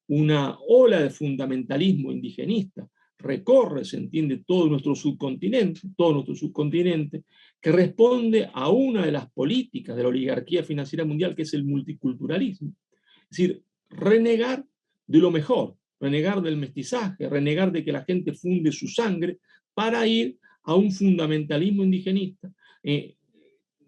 una ola de fundamentalismo indigenista recorre, se entiende, todo nuestro subcontinente, que responde a una de las políticas de la oligarquía financiera mundial, que es el multiculturalismo. Es decir, renegar de lo mejor, renegar del mestizaje, renegar de que la gente funde su sangre para ir a un fundamentalismo indigenista,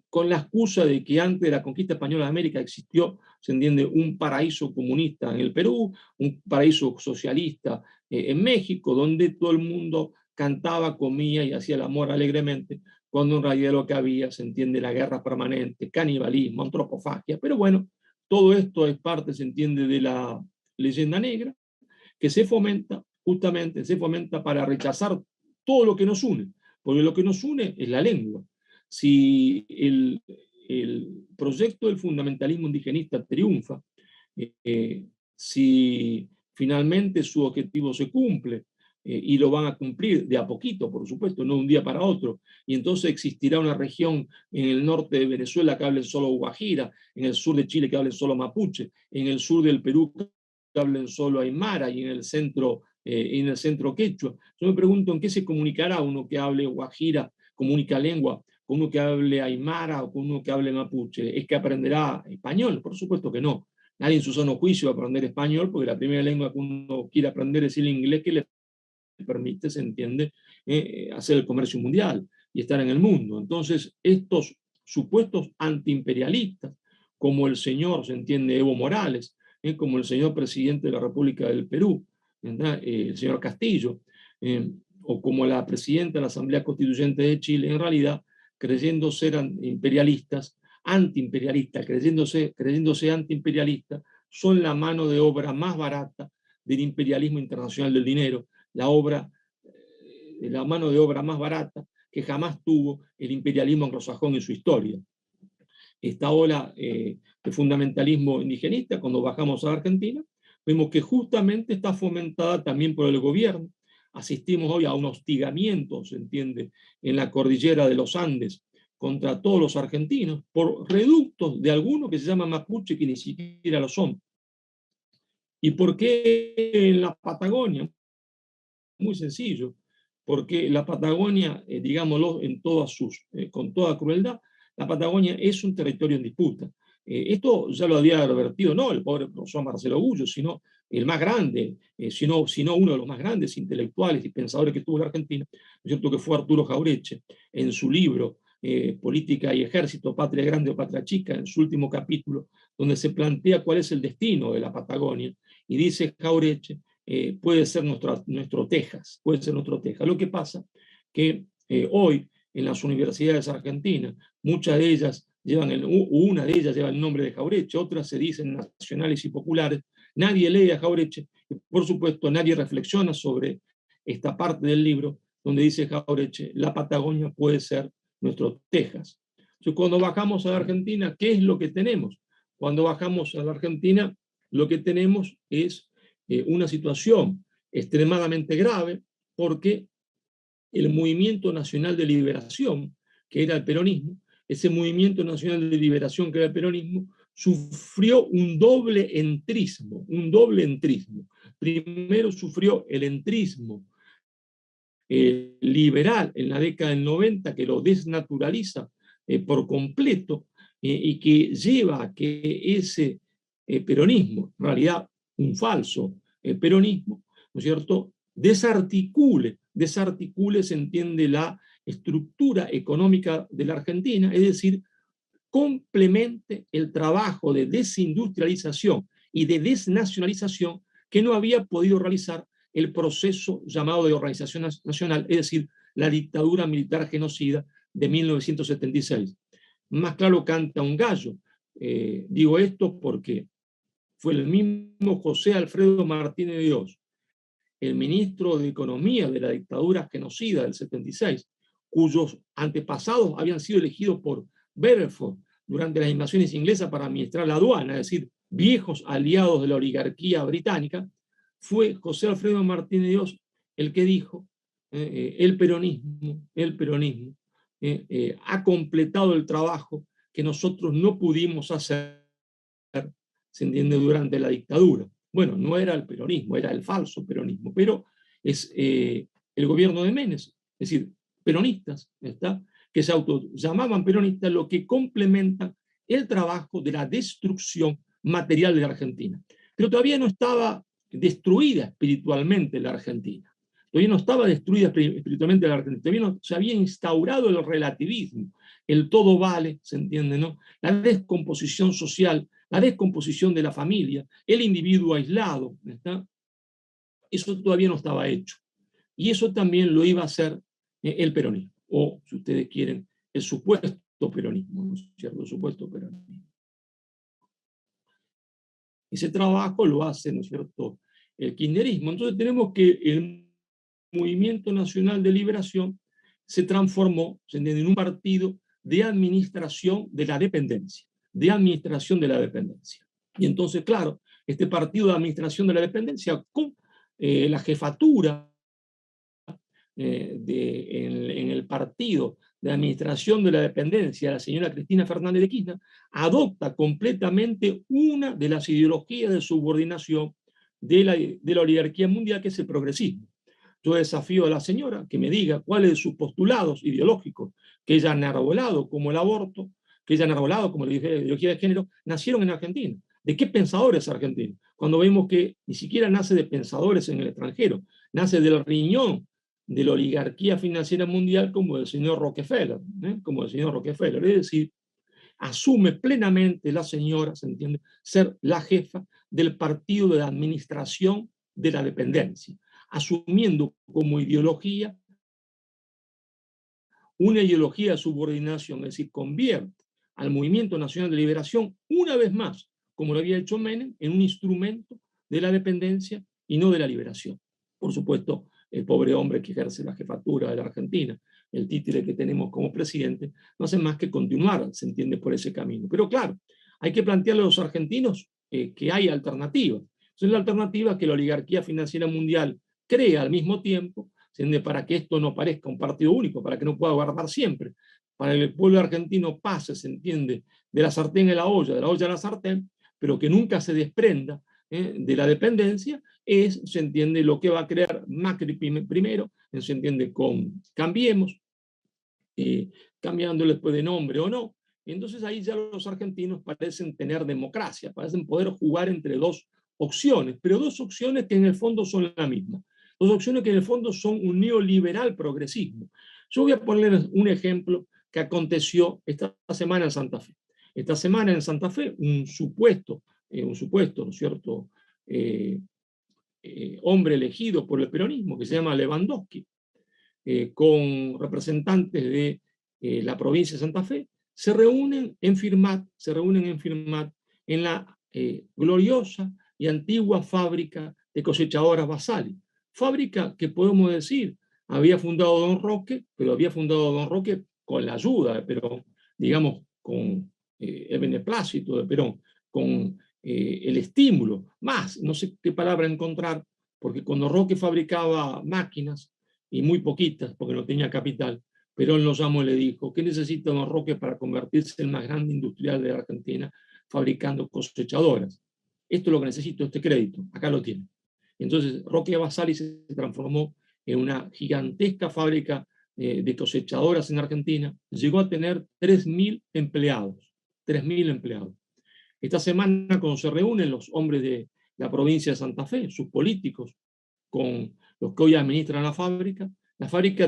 con la excusa de que antes de la conquista española de América existió, se entiende, un paraíso comunista en el Perú, un paraíso socialista en México, donde todo el mundo cantaba, comía y hacía el amor alegremente, cuando en realidad lo que había, se entiende, la guerra permanente, canibalismo, antropofagia. Pero bueno, todo esto es parte, se entiende, de la leyenda negra, que se fomenta, justamente, se fomenta para rechazar todo lo que nos une, porque lo que nos une es la lengua. Si el proyecto del fundamentalismo indigenista triunfa, si finalmente su objetivo se cumple, y lo van a cumplir de a poquito, por supuesto, no de un día para otro, y entonces existirá una región en el norte de Venezuela que hable solo guajira, en el sur de Chile que hable solo mapuche, en el sur del Perú que hablen solo aymara, y en el centro quechua. Yo me pregunto en qué se comunicará uno que hable guajira, comunica lengua, con uno que hable aymara o con uno que hable mapuche. ¿Es que aprenderá español? Por supuesto que no. Nadie en su sano juicio va a aprender español, porque la primera lengua que uno quiere aprender es el inglés, que le permite, se entiende, hacer el comercio mundial y estar en el mundo. Entonces, estos supuestos antiimperialistas, como el señor, se entiende, Evo Morales, como el señor presidente de la República del Perú, el señor Castillo, o como la presidenta de la Asamblea Constituyente de Chile, en realidad, creyendo ser imperialistas, antiimperialistas, creyéndose antiimperialistas, son la mano de obra más barata del imperialismo internacional del dinero, la mano de obra más barata que jamás tuvo el imperialismo anglosajón en su historia. Esta ola de fundamentalismo indigenista, cuando bajamos a Argentina, vemos que justamente está fomentada también por el gobierno. Asistimos hoy a un hostigamiento, se entiende, en la cordillera de los Andes contra todos los argentinos por reductos de algunos que se llaman mapuche, que ni siquiera lo son. ¿Y por qué en la Patagonia? Muy sencillo, porque la Patagonia, digámoslo con toda crueldad, la Patagonia es un territorio en disputa. Esto ya lo había revertido, no el pobre profesor Marcelo Gullo, sino el más grande, sino uno de los más grandes intelectuales y pensadores que tuvo la Argentina, ¿no es cierto?, que fue Arturo Jauretche, en su libro Política y Ejército, Patria Grande o Patria Chica, en su último capítulo, donde se plantea cuál es el destino de la Patagonia, y dice Jauretche, puede ser nuestro Texas, puede ser nuestro Texas. Lo que pasa que hoy en las universidades argentinas, muchas de ellas una de ellas lleva el nombre de Jauretche, otras se dicen nacionales y populares, nadie lee a Jauretche, y por supuesto nadie reflexiona sobre esta parte del libro donde dice Jauretche, la Patagonia puede ser nuestro Texas. Entonces, cuando bajamos a la Argentina, ¿qué es lo que tenemos? Cuando bajamos a la Argentina, lo que tenemos es una situación extremadamente grave, porque el movimiento nacional de liberación, que era el peronismo, ese movimiento nacional de liberación que era el peronismo, sufrió un doble entrismo. Primero sufrió el entrismo liberal en la década del 90, que lo desnaturaliza por completo, y que lleva a que ese peronismo, en realidad un falso peronismo, ¿no es cierto?, desarticule, se entiende, la estructura económica de la Argentina, es decir, complemente el trabajo de desindustrialización y de desnacionalización que no había podido realizar el proceso llamado de organización nacional, es decir, la dictadura militar genocida de 1976. Más claro canta un gallo. Digo esto porque fue el mismo José Alfredo Martínez de Dios, el ministro de Economía de la dictadura genocida del 76, cuyos antepasados habían sido elegidos por Beresford durante las invasiones inglesas para administrar la aduana, es decir, viejos aliados de la oligarquía británica. Fue José Alfredo Martínez de Dios el que dijo, el peronismo ha completado el trabajo que nosotros no pudimos hacer, se entiende, durante la dictadura. Bueno, no era el peronismo, era el falso peronismo, pero es el gobierno de Menem, es decir, peronistas, ¿está? Que se llamaban peronistas, lo que complementan el trabajo de la destrucción material de la Argentina. Pero todavía no estaba destruida espiritualmente la Argentina. Todavía no estaba destruida espiritualmente la Argentina. Todavía no se había instaurado el relativismo, el todo vale, ¿se entiende, no? La descomposición social, la descomposición de la familia, el individuo aislado, ¿está? Eso todavía no estaba hecho. Y eso también lo iba a hacer el peronismo, o si ustedes quieren, el supuesto peronismo, ¿no es cierto? El supuesto peronismo. Ese trabajo lo hace, ¿no es cierto?, el kirchnerismo. Entonces tenemos que el Movimiento Nacional de Liberación se transformó en un partido de administración de la dependencia, de administración de la dependencia. Y entonces, claro, este partido de administración de la dependencia, con la jefatura en el partido de administración de la dependencia, la señora Cristina Fernández de Kirchner, adopta completamente una de las ideologías de subordinación de la oligarquía mundial, que es el progresismo. Yo desafío a la señora que me diga cuáles de sus postulados ideológicos que ella ha enarbolado, como el aborto, que ella ha enarbolado como la ideología de género, nacieron en Argentina. ¿De qué pensadores argentinos? Cuando vemos que ni siquiera nace de pensadores en el extranjero, nace del riñón de la oligarquía financiera mundial, como el señor Rockefeller, como el señor Rockefeller. Es decir, asume plenamente la señora, ¿se entiende?, ser la jefa del partido de la administración de la dependencia, asumiendo como ideología una ideología de subordinación, es decir, convierte al Movimiento Nacional de Liberación, una vez más, como lo había hecho Menem, en un instrumento de la dependencia y no de la liberación. Por supuesto, el pobre hombre que ejerce la jefatura de la Argentina, el títere que tenemos como presidente, no hace más que continuar, se entiende, por ese camino. Pero claro, hay que plantearle a los argentinos que hay alternativas. Entonces, la alternativa es que la oligarquía financiera mundial crea al mismo tiempo, para que esto no parezca un partido único, para que no pueda guardar siempre, para que el pueblo argentino pase, se entiende, de la sartén a la olla, de la olla a la sartén, pero que nunca se desprenda de la dependencia, se entiende, lo que va a crear Macri primero, se entiende, con Cambiemos, cambiándole después de nombre o no. Entonces ahí ya los argentinos parecen tener democracia, parecen poder jugar entre dos opciones, pero dos opciones que en el fondo son la misma. Dos opciones que en el fondo son un neoliberal progresismo. Yo voy a poner un ejemplo que aconteció esta semana en Santa Fe. Esta semana en Santa Fe, un supuesto, ¿no es cierto?, hombre elegido por el peronismo, que se llama Lewandowski, con representantes de la provincia de Santa Fe, se reúnen en Firmat, en la gloriosa y antigua fábrica de cosechadoras Basali. Fábrica que podemos decir había fundado Don Roque, pero había fundado Don Roque con la ayuda de Perón, digamos, con el beneplácito de Perón, con el estímulo, más, no sé qué palabra encontrar, porque cuando Roque fabricaba máquinas, y muy poquitas, porque no tenía capital, Perón lo llamó y le dijo: ¿qué necesita Don Roque para convertirse en el más grande industrial de la Argentina, fabricando cosechadoras? Esto es lo que necesito, este crédito, acá lo tiene. Entonces Roque Basali se transformó en una gigantesca fábrica de cosechadoras en Argentina, llegó a tener 3.000 empleados, 3.000 empleados. Esta semana, cuando se reúnen los hombres de la provincia de Santa Fe, sus políticos, con los que hoy administran la fábrica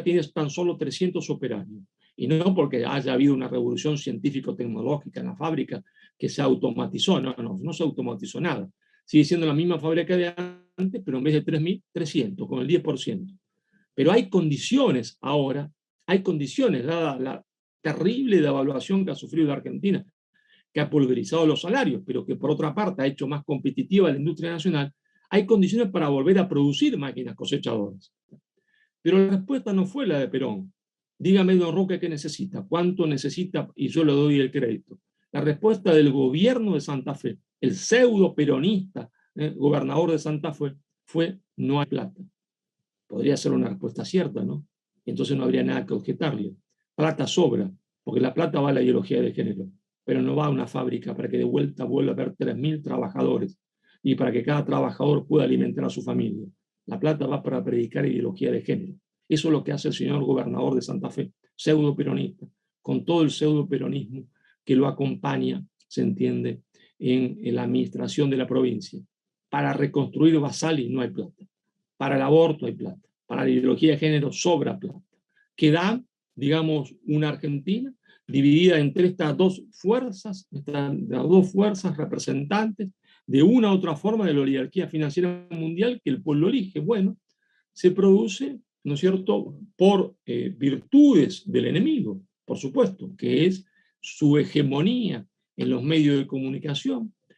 tiene tan solo 300 operarios. Y no porque haya habido una revolución científico-tecnológica en la fábrica que se automatizó, no se automatizó nada. Sigue siendo la misma fábrica de antes, pero en vez de 3.300, con el 10%. Pero hay condiciones ahora, dada la terrible devaluación que ha sufrido la Argentina, que ha pulverizado los salarios, pero que por otra parte ha hecho más competitiva la industria nacional. Hay condiciones para volver a producir máquinas cosechadoras. Pero la respuesta no fue la de Perón. Dígame, don Roque, ¿qué necesita? ¿Cuánto necesita? Y yo le doy el crédito. La respuesta del gobierno de Santa Fe, el pseudo peronista gobernador de Santa Fe, fue: no hay plata. Podría ser una respuesta cierta, ¿no? Entonces no habría nada que objetarle. Plata sobra, porque la plata va a la ideología de género, pero no va a una fábrica para que de vuelta vuelva a haber 3.000 trabajadores y para que cada trabajador pueda alimentar a su familia. La plata va para predicar ideología de género. Eso es lo que hace el señor gobernador de Santa Fe, pseudo peronista, con todo el pseudo peronismo que lo acompaña, se entiende, en la administración de la provincia. Para reconstruir Basali no hay plata. Para el aborto hay plata. Para la ideología de género sobra plata. Que da, digamos, una Argentina dividida entre estas dos fuerzas representantes de una u otra forma de la oligarquía financiera mundial que el pueblo elige. Bueno, se produce, ¿no es cierto?, por virtudes del enemigo, por supuesto, que es su hegemonía en los medios de comunicación,